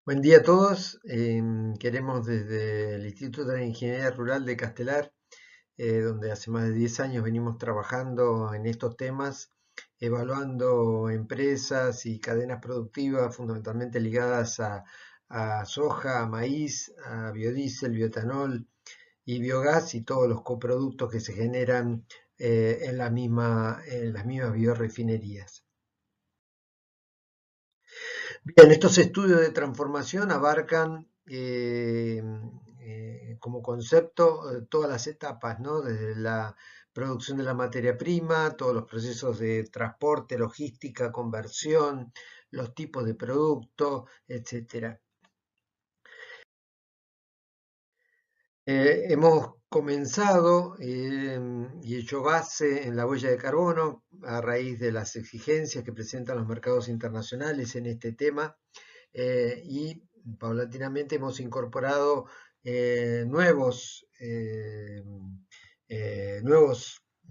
Buen día a todos. Queremos desde el Instituto de Ingeniería Rural de Castelar, donde hace más de 10 años venimos trabajando en estos temas, evaluando empresas y cadenas productivas fundamentalmente ligadas a soja, a maíz, a biodiesel, bioetanol y biogás y todos los coproductos que se generan en las mismas biorefinerías. Bien, estos estudios de transformación abarcan como concepto todas las etapas, ¿no? Desde la producción de la materia prima, todos los procesos de transporte, logística, conversión, los tipos de producto, etcétera. Hemos comenzado y hecho base en la huella de carbono a raíz de las exigencias que presentan los mercados internacionales en este tema y paulatinamente hemos incorporado nuevos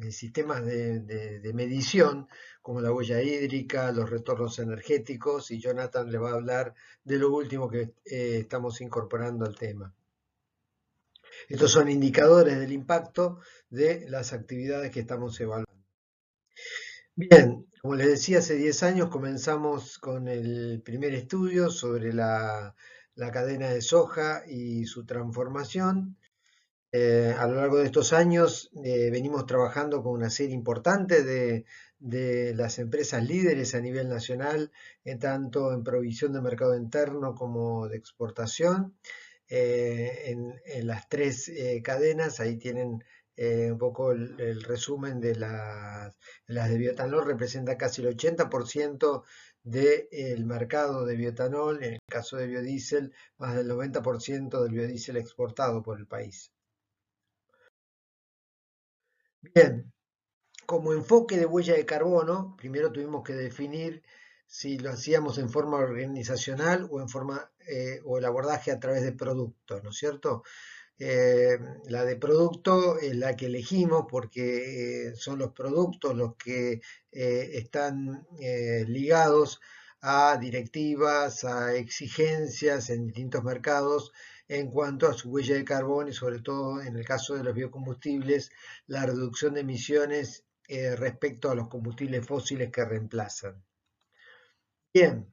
sistemas de medición como la huella hídrica, los retornos energéticos y Jonathan le va a hablar de lo último que estamos incorporando al tema. Estos son indicadores del impacto de las actividades que estamos evaluando. Bien, como les decía, hace 10 años comenzamos con el primer estudio sobre la cadena de soja y su transformación. A lo largo de estos años venimos trabajando con una serie importante de las empresas líderes a nivel nacional, tanto en provisión de mercado interno como de exportación. En las tres cadenas, ahí tienen un poco el resumen de las de bioetanol, representa casi el 80% del mercado de bioetanol, en el caso de biodiesel, más del 90% del biodiesel exportado por el país. Bien, como enfoque de huella de carbono, primero tuvimos que definir si lo hacíamos en forma organizacional o en forma o el abordaje a través de productos, ¿no es cierto? La de producto es la que elegimos porque son los productos los que están ligados a directivas, a exigencias en distintos mercados en cuanto a su huella de carbono y sobre todo en el caso de los biocombustibles, la reducción de emisiones respecto a los combustibles fósiles que reemplazan. Bien,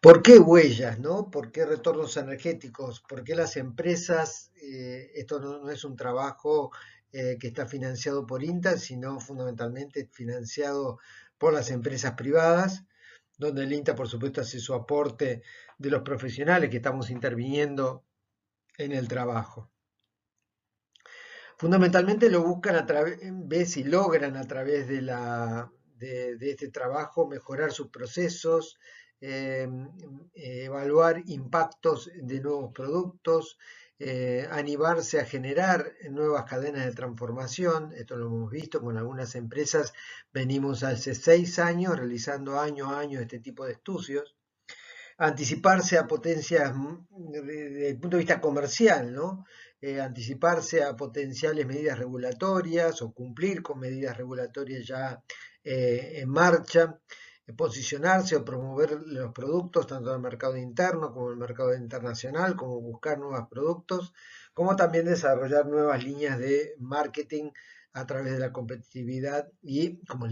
¿por qué huellas, no? ¿Por qué retornos energéticos? ¿Por qué las empresas, esto no es un trabajo que está financiado por INTA, sino fundamentalmente financiado por las empresas privadas, donde el INTA, por supuesto, hace su aporte de los profesionales que estamos interviniendo en el trabajo. Fundamentalmente lo buscan a través y logran a través de este trabajo mejorar sus procesos, eh, evaluar impactos de nuevos productos, animarse a generar nuevas cadenas de transformación. Esto lo hemos visto con algunas empresas. Venimos hace 6 años realizando año a año este tipo de estudios. Anticiparse a potencias desde el punto de vista comercial, ¿no? Anticiparse a potenciales medidas regulatorias o cumplir con medidas regulatorias ya en marcha, posicionarse o promover los productos tanto en el mercado interno como en el mercado internacional, como buscar nuevos productos, como también desarrollar nuevas líneas de marketing a través de la competitividad y como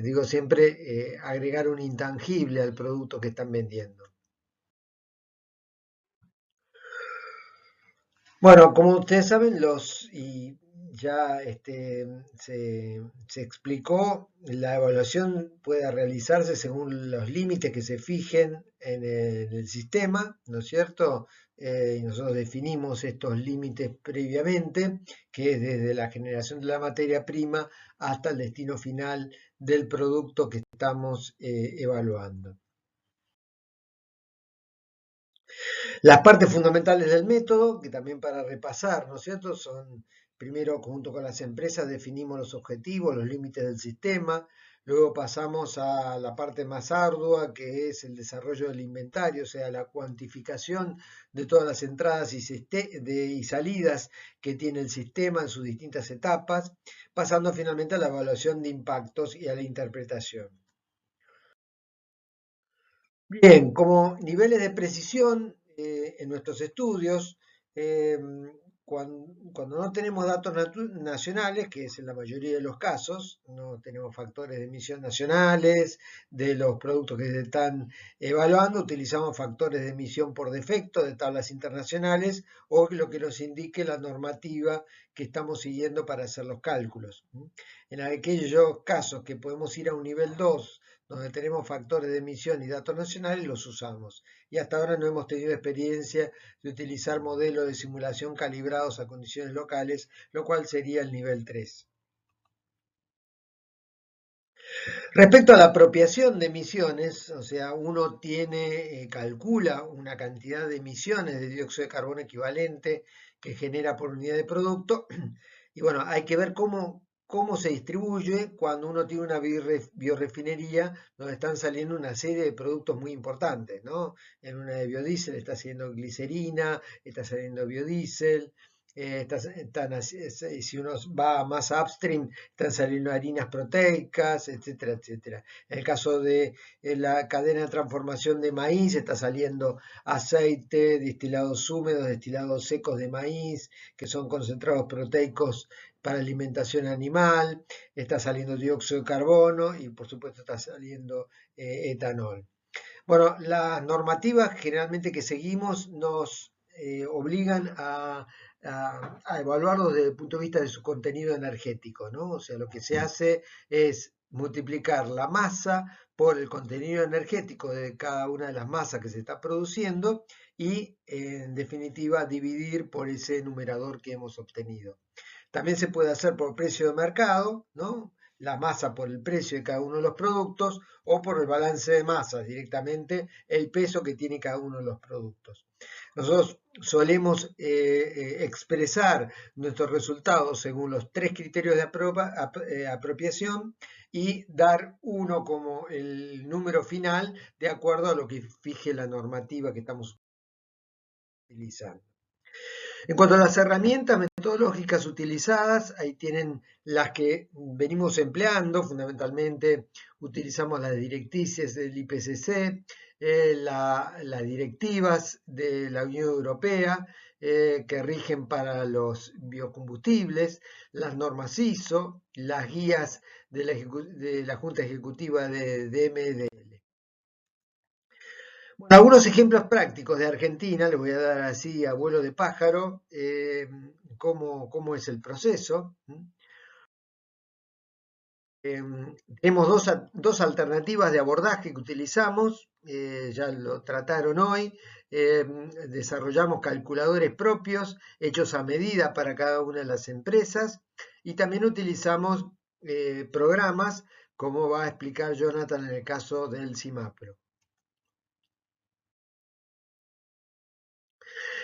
digo siempre, agregar un intangible al producto que están vendiendo. Bueno, como ustedes saben, y ya se explicó, la evaluación puede realizarse según los límites que se fijen en el sistema, ¿no es cierto? Y nosotros definimos estos límites previamente, que es desde la generación de la materia prima hasta el destino final del producto que estamos evaluando. Las partes fundamentales del método, que también para repasar, ¿no es cierto? Son, primero, junto con las empresas, definimos los objetivos, los límites del sistema, luego pasamos a la parte más ardua, que es el desarrollo del inventario, o sea, la cuantificación de todas las entradas y salidas que tiene el sistema en sus distintas etapas, pasando finalmente a la evaluación de impactos y a la interpretación. Bien, como niveles de precisión en nuestros estudios, eh, cuando no tenemos datos nacionales, que es en la mayoría de los casos, no tenemos factores de emisión nacionales de los productos que se están evaluando, utilizamos factores de emisión por defecto de tablas internacionales o lo que nos indique la normativa que estamos siguiendo para hacer los cálculos. En aquellos casos que podemos ir a un nivel 2 donde tenemos factores de emisión y datos nacionales, los usamos. Y hasta ahora no hemos tenido experiencia de utilizar modelos de simulación calibrados a condiciones locales, lo cual sería el nivel 3. Respecto a la apropiación de emisiones, o sea, uno calcula una cantidad de emisiones de dióxido de carbono equivalente que genera por unidad de producto, y bueno, hay que ver cómo se distribuye cuando uno tiene una biorefinería donde están saliendo una serie de productos muy importantes, ¿no? En una de biodiesel está saliendo glicerina, está saliendo biodiesel, si uno va más upstream, están saliendo harinas proteicas, etcétera, etcétera. En el caso de la cadena de transformación de maíz, está saliendo aceite, destilados húmedos, destilados secos de maíz, que son concentrados proteicos para alimentación animal, está saliendo dióxido de carbono y por supuesto está saliendo etanol. Bueno, las normativas generalmente que seguimos nos obligan a evaluarlos desde el punto de vista de su contenido energético, ¿no? O sea, lo que se hace es multiplicar la masa por el contenido energético de cada una de las masas que se está produciendo y, en definitiva, dividir por ese numerador que hemos obtenido. También se puede hacer por precio de mercado, ¿no? La masa por el precio de cada uno de los productos o por el balance de masas, directamente el peso que tiene cada uno de los productos. Nosotros solemos expresar nuestros resultados según los tres criterios de apropiación y dar uno como el número final de acuerdo a lo que fije la normativa que estamos utilizando. En cuanto a las herramientas metodológicas utilizadas, ahí tienen las que venimos empleando, fundamentalmente utilizamos las directrices del IPCC, las directivas de la Unión Europea que rigen para los biocombustibles, las normas ISO, las guías de la Junta Ejecutiva de DMDL. Bueno, algunos ejemplos prácticos de Argentina, les voy a dar así a vuelo de pájaro, cómo es el proceso. Tenemos dos alternativas de abordaje que utilizamos, ya lo trataron hoy. Desarrollamos calculadores propios hechos a medida para cada una de las empresas y también utilizamos programas, como va a explicar Jonathan en el caso del CIMAPRO.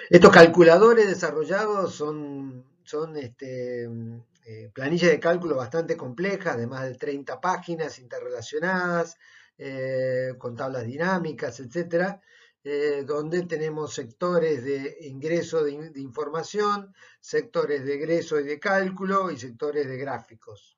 Estos calculadores desarrollados son planillas de cálculo bastante complejas, de más de 30 páginas interrelacionadas, con tablas dinámicas, etcétera, donde tenemos sectores de ingreso de información, sectores de egreso y de cálculo y sectores de gráficos.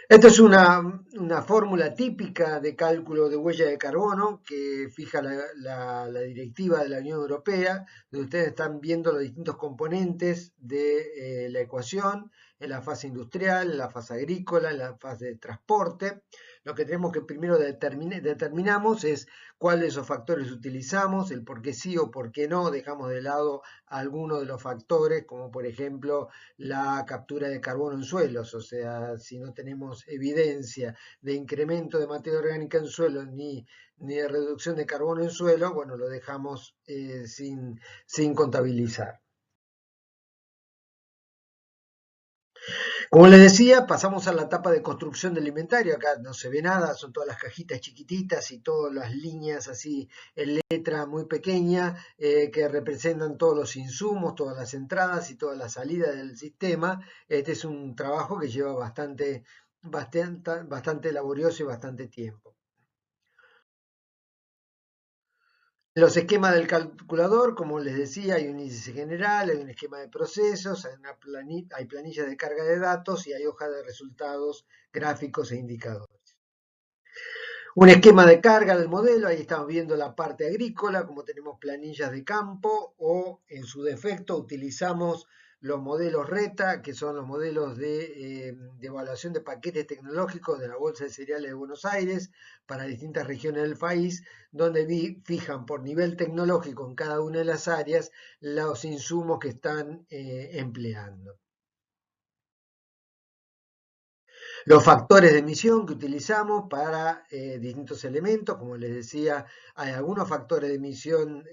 Esta es una fórmula típica de cálculo de huella de carbono que fija la directiva de la Unión Europea, donde ustedes están viendo los distintos componentes de la ecuación en la fase industrial, en la fase agrícola, en la fase de transporte. Lo que tenemos que primero determinamos es cuáles de esos factores utilizamos, el por qué sí o por qué no, dejamos de lado algunos de los factores, como por ejemplo la captura de carbono en suelos, o sea, si no tenemos evidencia de incremento de materia orgánica en suelo ni de reducción de carbono en suelo, bueno, lo dejamos sin contabilizar. Como les decía, pasamos a la etapa de construcción del inventario. Acá no se ve nada, son todas las cajitas chiquititas y todas las líneas así en letra muy pequeña que representan todos los insumos, todas las entradas y todas las salidas del sistema. Este es un trabajo que lleva bastante laborioso y bastante tiempo. Los esquemas del calculador, como les decía, hay un índice general, hay un esquema de procesos, hay planillas de carga de datos y hay hojas de resultados, gráficos e indicadores. Un esquema de carga del modelo, ahí estamos viendo la parte agrícola, como tenemos planillas de campo o en su defecto utilizamos los modelos RETA, que son los modelos de evaluación de paquetes tecnológicos de la Bolsa de Cereales de Buenos Aires para distintas regiones del país, donde fijan por nivel tecnológico en cada una de las áreas los insumos que están empleando. Los factores de emisión que utilizamos para distintos elementos, como les decía, hay algunos factores de emisión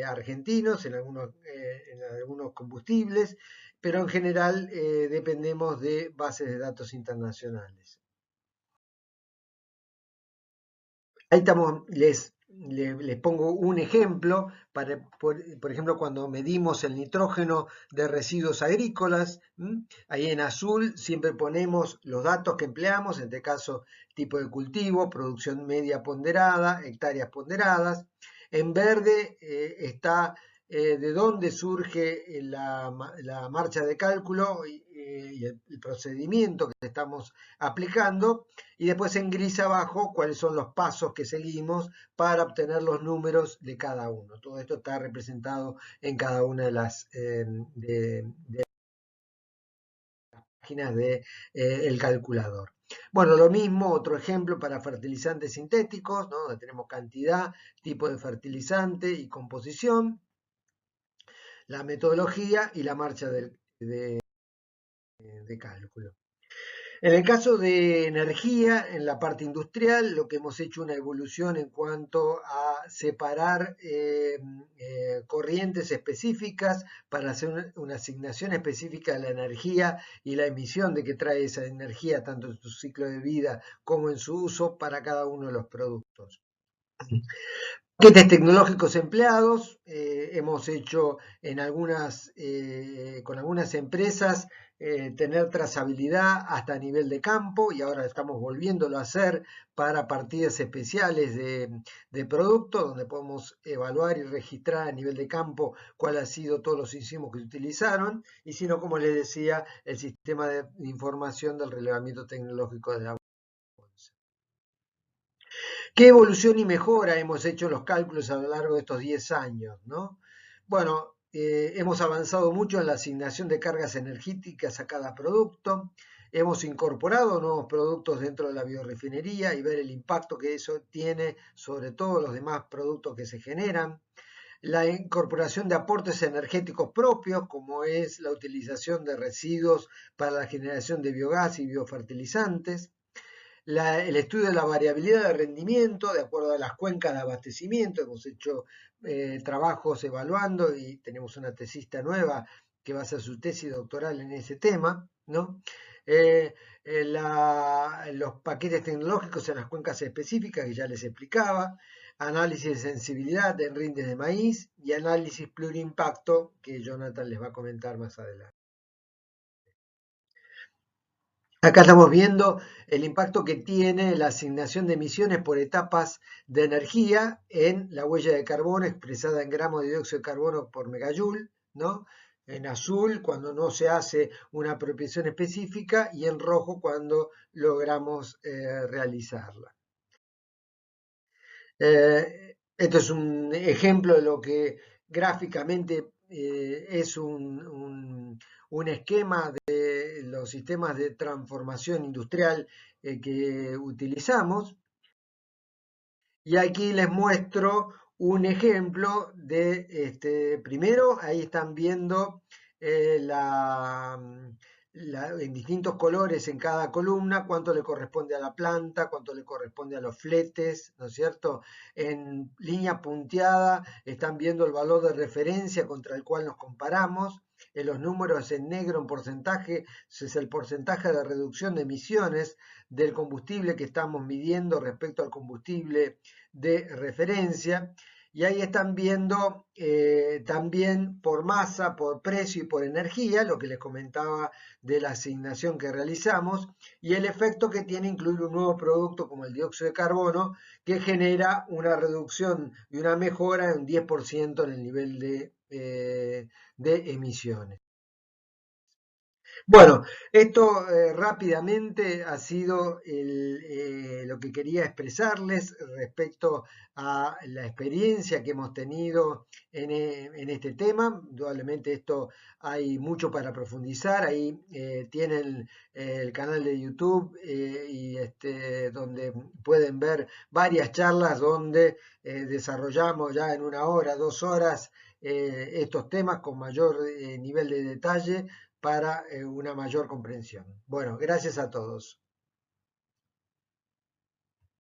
argentinos en algunos combustibles, pero en general dependemos de bases de datos internacionales. Ahí estamos, les pongo un ejemplo, por ejemplo, cuando medimos el nitrógeno de residuos agrícolas, ahí en azul siempre ponemos los datos que empleamos, en este caso tipo de cultivo, producción media ponderada, hectáreas ponderadas. En verde está de dónde surge la marcha de cálculo y el procedimiento que estamos aplicando, y después en gris abajo cuáles son los pasos que seguimos para obtener los números de cada uno. Todo esto está representado en cada una de las páginas del calculador. Bueno, lo mismo, otro ejemplo para fertilizantes sintéticos, ¿no? Donde tenemos cantidad, tipo de fertilizante y composición, la metodología y la marcha de cálculo. En el caso de energía, en la parte industrial, lo que hemos hecho una evolución en cuanto a separar corrientes específicas para hacer una asignación específica de la energía y la emisión de que trae esa energía, tanto en su ciclo de vida como en su uso para cada uno de los productos. Paquetes tecnológicos empleados, hemos hecho con algunas empresas tener trazabilidad hasta nivel de campo y ahora estamos volviéndolo a hacer para partidas especiales de productos donde podemos evaluar y registrar a nivel de campo cuál ha sido todos los insumos que se utilizaron y si no, como les decía, el sistema de información del relevamiento tecnológico de la bolsa. ¿Qué evolución y mejora hemos hecho en los cálculos a lo largo de estos 10 años, ¿no? Bueno, hemos avanzado mucho en la asignación de cargas energéticas a cada producto, hemos incorporado nuevos productos dentro de la biorefinería y ver el impacto que eso tiene sobre todos los demás productos que se generan, la incorporación de aportes energéticos propios, como es la utilización de residuos para la generación de biogás y biofertilizantes, el estudio de la variabilidad de rendimiento de acuerdo a las cuencas de abastecimiento. Hemos hecho trabajos evaluando y tenemos una tesista nueva que va a hacer su tesis doctoral en ese tema, ¿no? Los paquetes tecnológicos en las cuencas específicas que ya les explicaba, análisis de sensibilidad en rindes de maíz y análisis plurimpacto que Jonathan les va a comentar más adelante. Acá estamos viendo el impacto que tiene la asignación de emisiones por etapas de energía en la huella de carbono expresada en gramos de dióxido de carbono por megajoule, ¿no? En azul cuando no se hace una apropiación específica y en rojo cuando logramos realizarla. Esto es un ejemplo de lo que gráficamente es un esquema de los sistemas de transformación industrial que utilizamos. Y aquí les muestro un ejemplo de, primero, ahí están viendo en distintos colores en cada columna cuánto le corresponde a la planta, cuánto le corresponde a los fletes, ¿no es cierto? En línea punteada están viendo el valor de referencia contra el cual nos comparamos. En los números en negro en porcentaje es el porcentaje de reducción de emisiones del combustible que estamos midiendo respecto al combustible de referencia. Y ahí están viendo también por masa, por precio y por energía, lo que les comentaba de la asignación que realizamos, y el efecto que tiene incluir un nuevo producto como el dióxido de carbono, que genera una reducción y una mejora de un 10% en el nivel de emisiones. Bueno, esto rápidamente ha sido lo que quería expresarles respecto a la experiencia que hemos tenido en este tema. Indudablemente esto hay mucho para profundizar. Ahí tienen el canal de YouTube y donde pueden ver varias charlas donde desarrollamos ya en 1 hora, 2 horas estos temas con mayor nivel de detalle para una mayor comprensión. Bueno, gracias a todos.